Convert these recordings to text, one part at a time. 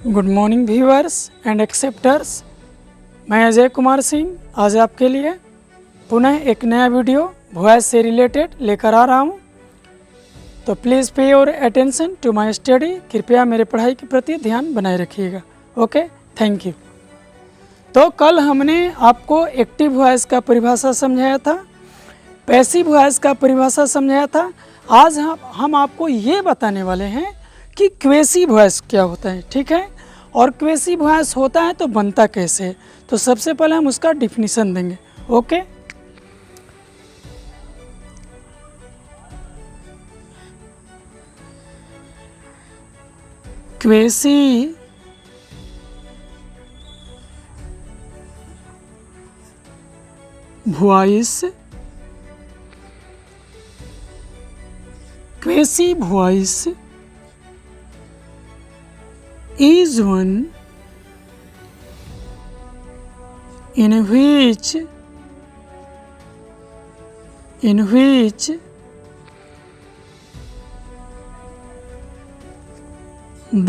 Good morning viewers and acceptors, मैं अजय कुमार सिंह आज आपके लिए पुनः एक नया वीडियो वॉइस से रिलेटेड लेकर आ रहा हूँ। तो please pay your attention to my study. कृपया मेरे पढ़ाई के प्रति ध्यान बनाए रखिएगा। Okay, thank you. तो कल हमने आपको एक्टिव वॉइस का परिभाषा समझाया था, पैसिव वॉइस का परिभाषा समझाया था। आज हम आपको ये बताने वाले हैं कि क्वेसिव वॉइस क्या होता है, ठीक है, और क्वेसिव वॉइस होता है तो बनता कैसे है। तो सबसे पहले हम उसका डिफिनीशन देंगे। Okay, passive voice, passive voice is one in which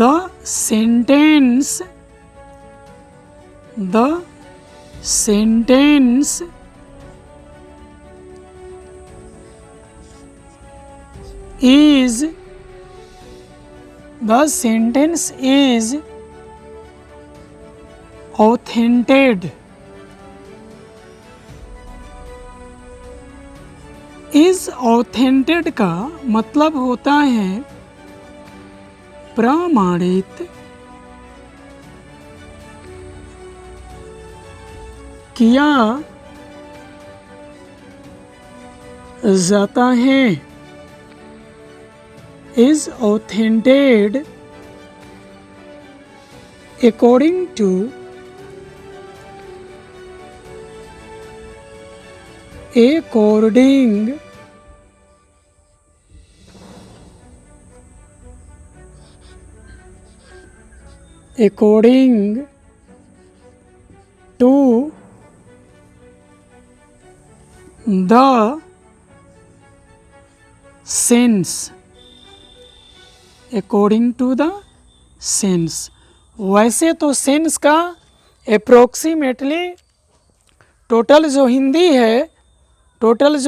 the sentence is authenticated. is authenticated का मतलब होता है प्रमाणित किया जाता है। is authenticated according to according to the sense, according to the sense। वैसे तो सेंस का अप्रोक्सीमेटली टोटल जो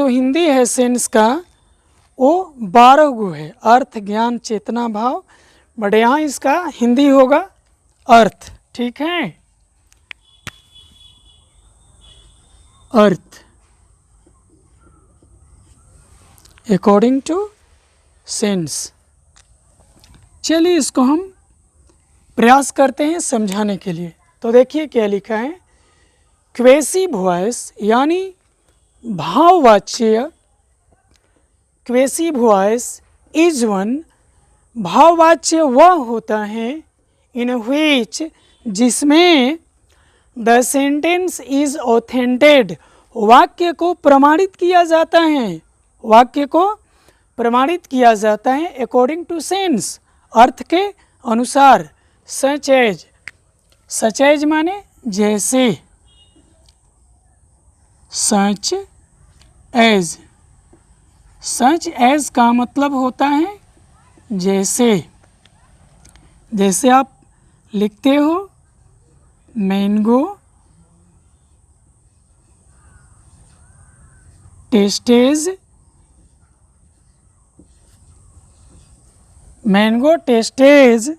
हिंदी है सेंस का वो 12 गो है, अर्थ, ज्ञान, चेतना, भाव। बट यहाँ इसका हिंदी होगा अर्थ, ठीक है, अर्थ, अकॉर्डिंग टू सेंस। चलिए इसको हम प्रयास करते हैं समझाने के लिए। तो देखिए क्या लिखा है, क्वेसिव वॉइस यानी भाववाच्य, क्वेसिव वॉइस इज वन, भाववाच्य वह होता है इन व्हिच जिसमें द सेंटेंस इज ऑथेंटेड, वाक्य को प्रमाणित किया जाता है, वाक्य को प्रमाणित किया जाता है अकॉर्डिंग टू सेंस, अर्थ के अनुसार। सच एज माने जैसे, सच एज का मतलब होता है जैसे। जैसे आप लिखते हो मैंगो टेस्टेज, मैंगो टेस्टेज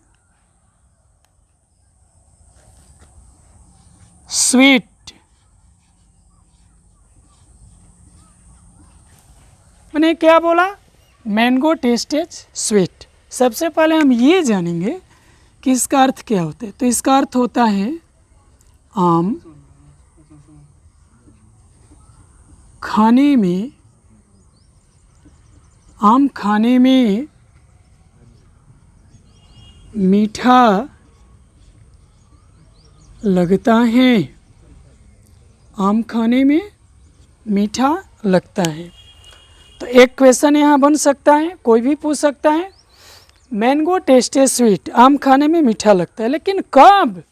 स्वीट। मैंने क्या बोला, मैंगो टेस्टेज स्वीट। सबसे पहले हम ये जानेंगे कि इसका अर्थ क्या होता है। तो इसका अर्थ होता है आम खाने में मीठा लगता है, आम खाने में मीठा लगता है। तो एक क्वेश्चन यहाँ बन सकता है, कोई भी पूछ सकता है, मैंगो टेस्टेड स्वीट, आम खाने में मीठा लगता है, लेकिन कब?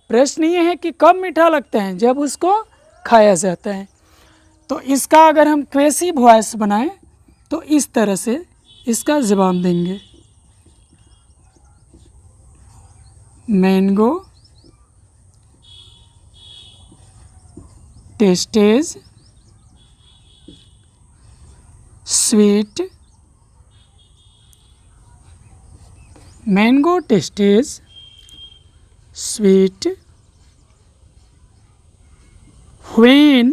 प्रश्न ये है कि कब मीठा लगता है, जब उसको खाया जाता है। तो इसका अगर हम क्वेसिव वॉइस बनाएं तो इस तरह से इसका जवाब देंगे। Mango tastes sweet. Mango tastes sweet when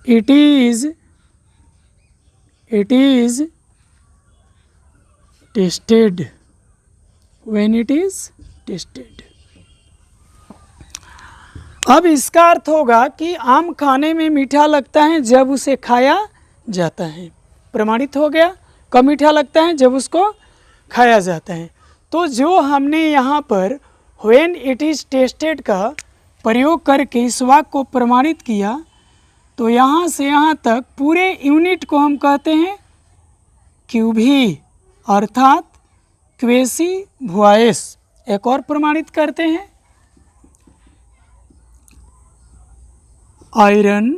it is tasted, when it is tasted। अब इसका अर्थ होगा कि आम खाने में मीठा लगता है जब उसे खाया जाता है। प्रमाणित हो गया। कब मीठा लगता है? जब उसको खाया जाता है। तो जो हमने यहाँ पर when it is tasted का प्रयोग करके इस वाक्य को प्रमाणित किया, तो यहाँ से यहाँ तक पूरे यूनिट को हम कहते हैं क्यूभी, अर्थात क्वेसी वॉइस। एक और प्रमाणित करते हैं, iron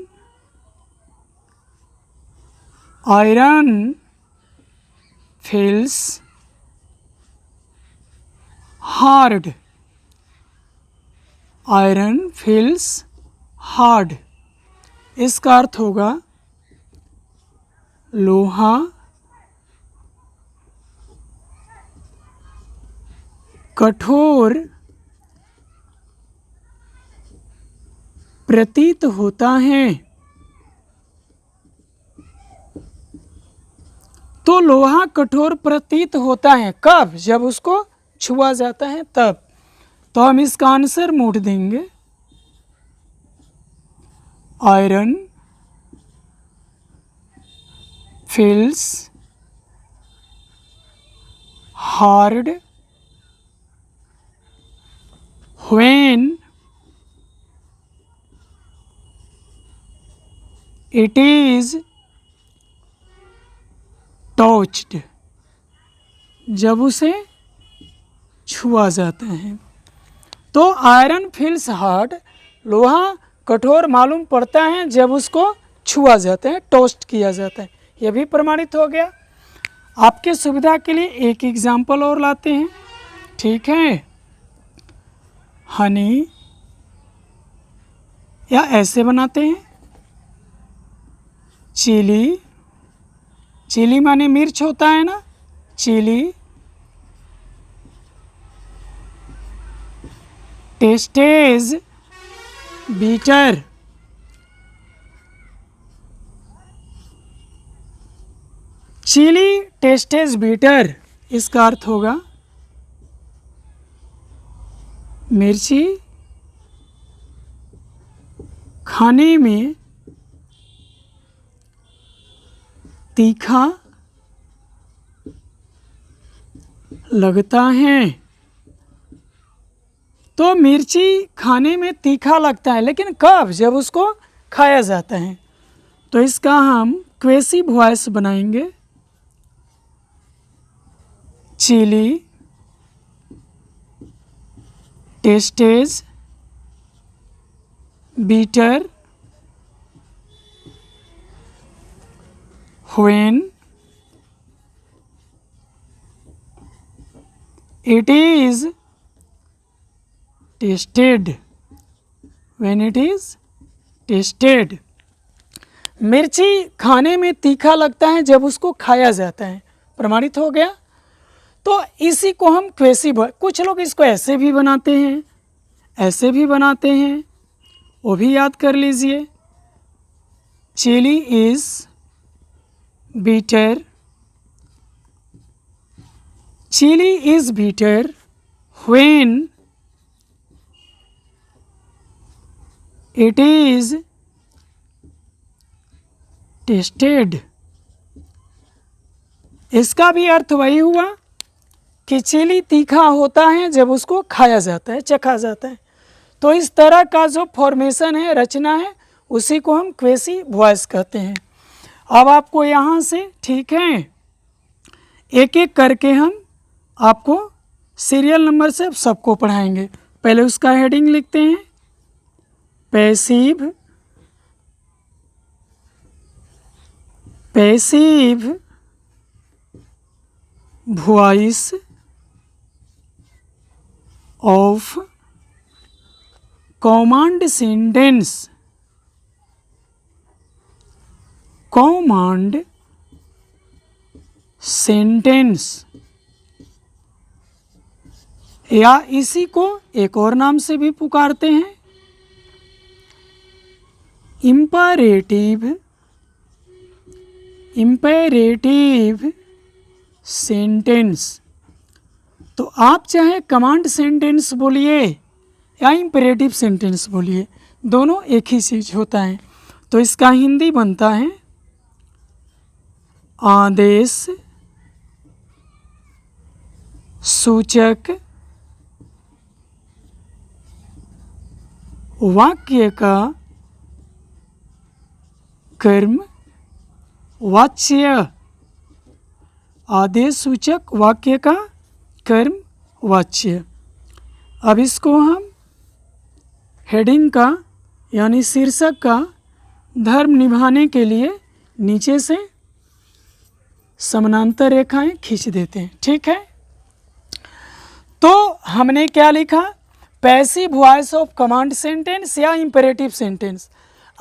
feels hard, iron feels hard। इसका अर्थ होगा लोहा कठोर प्रतीत होता है। तो लोहा कठोर प्रतीत होता है कब? जब उसको छुआ जाता है तब। तो हम इसका आंसर मोड़ देंगे, iron feels hard when it is touched, जब उसे छुआ जाता है। तो आयरन फील्स हार्ड, लोहा कठोर मालूम पड़ता है जब उसको छुआ जाता है, टोस्ट किया जाता है। यह भी प्रमाणित हो गया। आपके सुविधा के लिए एक एग्जाम्पल और लाते हैं, ठीक है। हनी, या ऐसे बनाते हैं, चिली, चिली माने मिर्च होता है ना, चिली टेस्टेज बीटर, चिली टेस्टेज बीटर। इसका अर्थ होगा मिर्ची खाने में तीखा लगता है। तो मिर्ची खाने में तीखा लगता है, लेकिन कब? जब उसको खाया जाता है। तो इसका हम क्वेसी वॉइस बनाएंगे, chilli टेस्टेज bitter when it is tasted, when it is tasted। मिर्ची खाने में तीखा लगता है जब उसको खाया जाता है। प्रमाणित हो गया। तो इसी को हम क्वेसी, कुछ लोग इसको ऐसे भी बनाते हैं, ऐसे भी बनाते हैं, वो भी याद कर लीजिए। Chilli is bitter, chilli is bitter when it is tasted। इसका भी अर्थ वही हुआ कि चिली तीखा होता है जब उसको खाया जाता है, चखा जाता है। तो इस तरह का जो फॉर्मेशन है, रचना है, उसी को हम क्वेसी वॉइस कहते हैं। अब आपको यहाँ से, ठीक है, एक एक करके हम आपको सीरियल नंबर से सबको पढ़ाएंगे। पहले उसका हेडिंग लिखते हैं, passive passive voice of command sentence, command sentence, या इसी को एक और नाम से भी पुकारते हैं इम्परेटिव, इम्पेरेटिव सेंटेंस। तो आप चाहे कमांड सेंटेंस बोलिए या इम्पेरेटिव सेंटेंस बोलिए, दोनों एक ही चीज़ होता है। तो इसका हिंदी बनता है आदेश सूचक वाक्य का कर्म वाच्य, आदेश सूचक वाक्य का कर्म वाच्य। अब इसको हम हेडिंग का यानी शीर्षक का धर्म निभाने के लिए नीचे से समानांतर रेखाएं खींच देते हैं, ठीक है। तो हमने क्या लिखा, passive voice of command sentence या इंपेरेटिव सेंटेंस,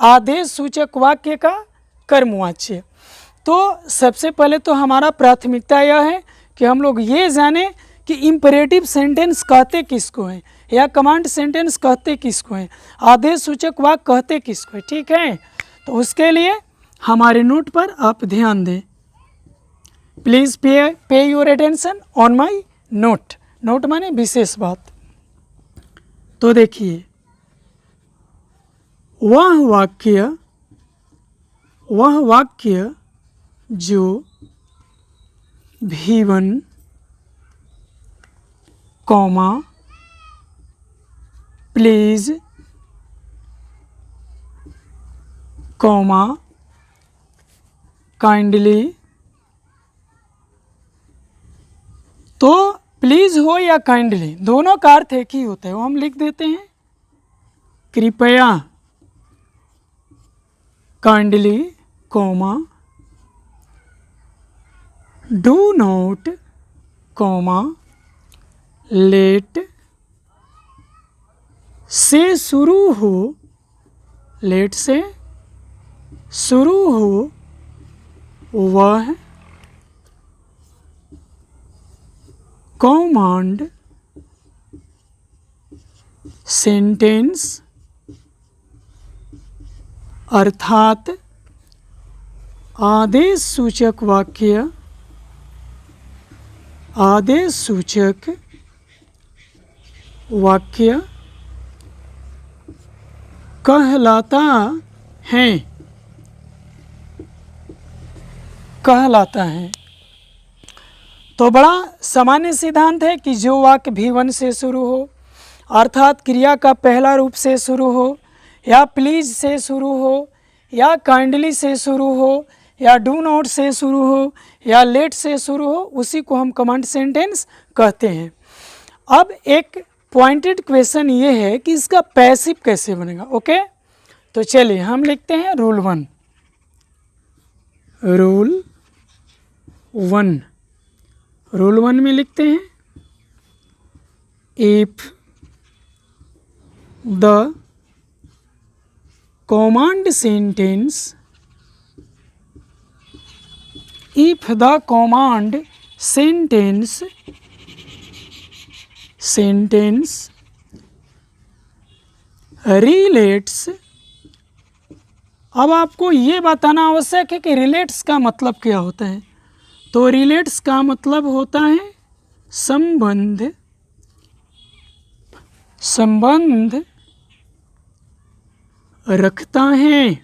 आदेश सूचक वाक्य का कर्मवाच्य। तो सबसे पहले तो हमारा प्राथमिकता यह है कि हम लोग ये जाने कि इंपेरेटिव सेंटेंस कहते किसको हैं या कमांड सेंटेंस कहते किसको हैं, आदेश सूचक वाक्य कहते किसको है, ठीक है। तो उसके लिए हमारे नोट पर आप ध्यान दें। Please pay your attention on my note. Note माने विशेष बात। तो देखिए, वह वाक्य जो V1 comma please comma kindly, तो प्लीज हो या काइंडली दोनों का अर्थ एक ही होता है, वो हम लिख देते हैं कृपया, kindly comma do not comma let से शुरू हो, लेट से शुरू हो वह कमांड सेंटेंस अर्थात आदेश सूचक वाक्य, आदेश सूचक वाक्य कहलाता है, कहलाता है। तो बड़ा सामान्य सिद्धांत है कि जो वाक्य V1 से शुरू हो अर्थात क्रिया का पहला रूप से शुरू हो, या प्लीज से शुरू हो, या काइंडली से शुरू हो, या डू नॉट से शुरू हो, या लेट से शुरू हो, उसी को हम कमांड सेंटेंस कहते हैं। अब एक पॉइंटेड क्वेश्चन ये है कि इसका पैसिव कैसे बनेगा। ओके, तो चलिए हम लिखते हैं रूल 1। रूल 1 में लिखते हैं if the command sentence, if the command sentence relates, अब आपको ये बताना आवश्यक है कि रिलेट्स का मतलब क्या होता है। तो रिलेट्स का मतलब होता है संबंध, संबंध रखता है,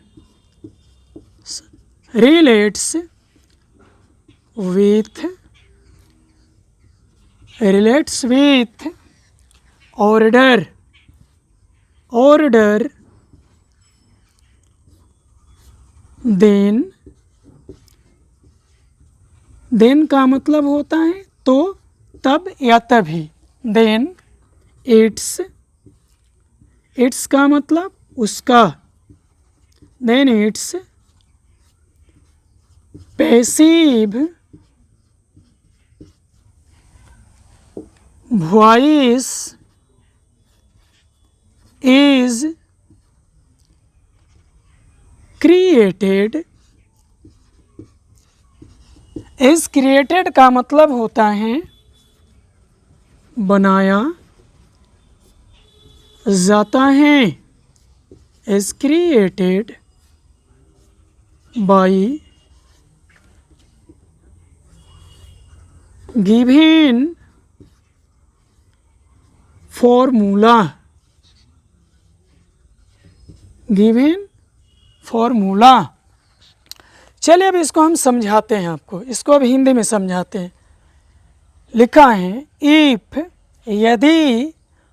relates with, relates with order, order then का मतलब होता है तो, तब या तभी, then its का मतलब उसका, then its passive voice is created. Is created का मतलब होता है बनाया जाता है। Is created by given formula. Given formula. चलिए अब इसको हम समझाते हैं आपको, इसको अब हिंदी में समझाते हैं। लिखा है इफ यदि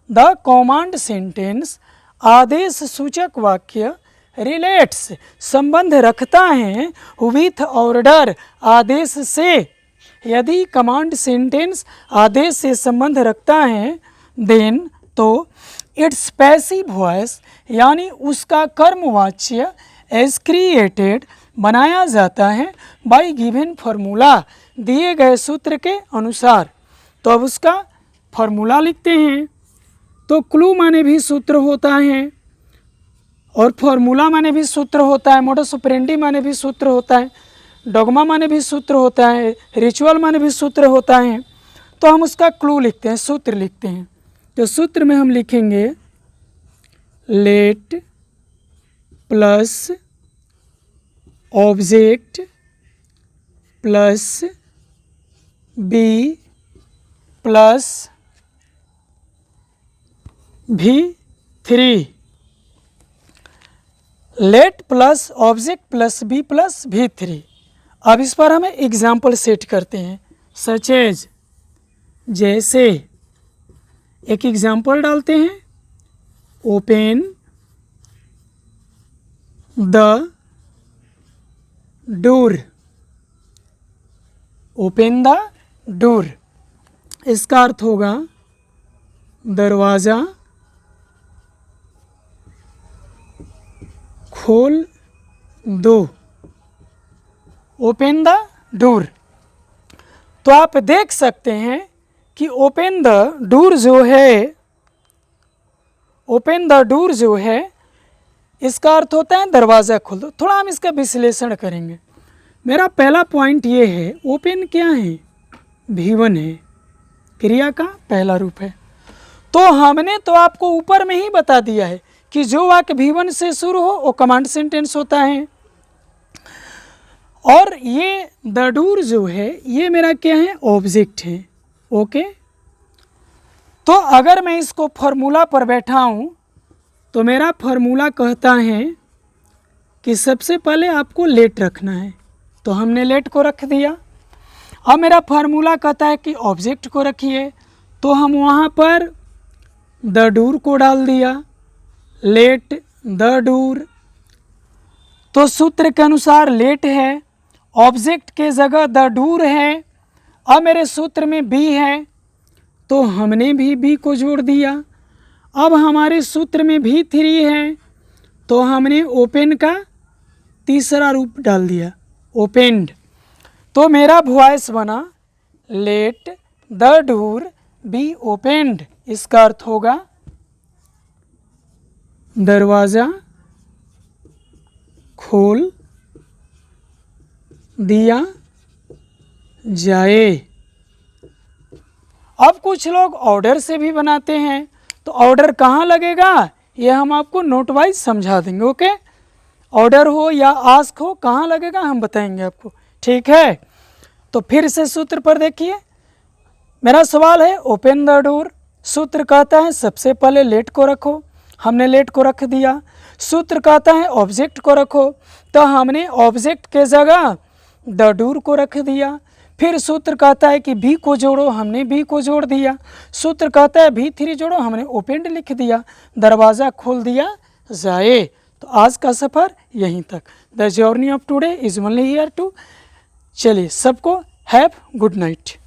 द कमांड सेंटेंस आदेश सूचक वाक्य रिलेट्स संबंध रखता है विथ ऑर्डर आदेश से। यदि कमांड सेंटेंस आदेश से संबंध रखता है देन तो इट्स पैसिव वॉइस यानी उसका कर्मवाच्य एज क्रिएटेड बनाया जाता है बाय गिवन फार्मूला दिए गए सूत्र के अनुसार। तो अब उसका फार्मूला लिखते हैं। तो क्लू माने भी सूत्र होता है और फार्मूला माने भी सूत्र होता है, मोडस ऑपरेंडी माने भी सूत्र होता है, डॉगमा माने भी सूत्र होता है, रिचुअल माने भी सूत्र होता है। तो हम उसका क्लू लिखते हैं, सूत्र लिखते हैं। तो सूत्र में हम लिखेंगे let plus object plus be plus V3। Let plus object plus be plus V3। अब इस पर हम एग्जाम्पल सेट करते हैं सच एज, जैसे एक एग्जाम्पल डालते हैं open the door. Open the door इसका अर्थ होगा दरवाज़ा खोल दो। Open the door. तो आप देख सकते हैं कि ओपन द डोर जो है, ओपन द डोर जो है इसका अर्थ होता है दरवाज़ा खोल दो। थोड़ा हम इसका विश्लेषण करेंगे। मेरा पहला पॉइंट ये है ओपन क्या है, V1 है, क्रिया का पहला रूप है। तो हमने तो आपको ऊपर में ही बता दिया है कि जो वाक्य V1 से शुरू हो वो कमांड सेंटेंस होता है। और ये द डोर जो है ये मेरा क्या है, ऑब्जेक्ट है। ओके, तो अगर मैं इसको फार्मूला पर बैठाऊं तो मेरा फार्मूला कहता है कि सबसे पहले आपको लेट रखना है, तो हमने लेट को रख दिया। अब मेरा फार्मूला कहता है कि ऑब्जेक्ट को रखिए, तो हम वहाँ पर द डोर को डाल दिया, लेट द डोर। तो सूत्र के अनुसार लेट है, ऑब्जेक्ट के जगह द डोर है। अब मेरे सूत्र में बी है तो हमने भी बी को जोड़ दिया। अब हमारे सूत्र में V3 है तो हमने ओपन का तीसरा रूप डाल दिया, ओपेंड। तो मेरा वॉइस बना let the door be opened. इसका अर्थ होगा दरवाज़ा खोल दिया जाए। अब कुछ लोग ऑर्डर से भी बनाते हैं, तो ऑर्डर कहाँ लगेगा ये हम आपको नोट वाइज समझा देंगे। ओके, ऑर्डर हो या आस्क हो कहाँ लगेगा हम बताएंगे आपको, ठीक है। तो फिर से सूत्र पर देखिए, मेरा सवाल है ओपन द डोर। सूत्र कहता है सबसे पहले लेट को रखो, हमने लेट को रख दिया। सूत्र कहता है ऑब्जेक्ट को रखो, तो हमने ऑब्जेक्ट के जगह द डोर को रख दिया। फिर सूत्र कहता है कि बी को जोड़ो, हमने बी को जोड़ दिया। सूत्र कहता है V3 जोड़ो, हमने ओपेंड लिख दिया, दरवाज़ा खोल दिया जाए। तो आज का सफ़र यहीं तक। The journey of today is only here to. चलिए सबको हैव गुड नाइट।